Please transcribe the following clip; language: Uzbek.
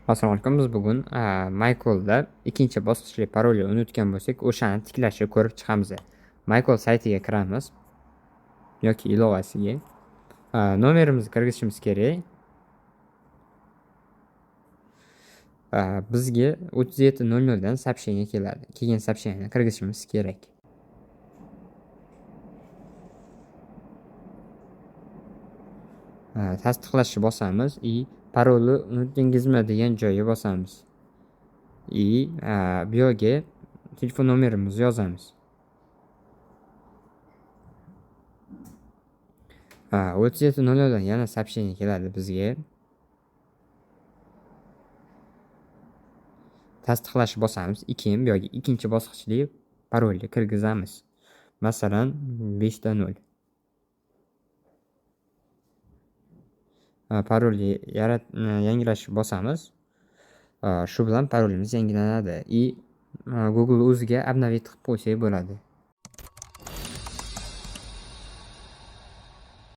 Assalomu alaykum. Biz bugun MyCall'da ikkinchi bosqichli parolni unutgan bo'lsak, o'shani tiklashni ko'rib chiqamiz. MyCall saytiga kiramiz yoki ilovasiga. Nomerimizni kirgizishimiz kerak. Bizga 3700 dan сообщение keladi. Keyin сообщениeni kirgizishimiz kerak. Tasdiqlashni bosamiz и parolni unutdingizmi degan joyga bosamiz. Bu yerga telefon nomerimizni yozamiz. 3700 dan yana сообщение keladi bizga. Tasdiqlashni bosamiz. Keyin bu yerga ikkinchi bosqichli parolni kirgizamiz. Masalan, 5.0. Parolni yangilashni bosamiz. Shu bilan parolimiz yangilanadi. Google o'ziga обновить qilib qo'ysak bo'ladi.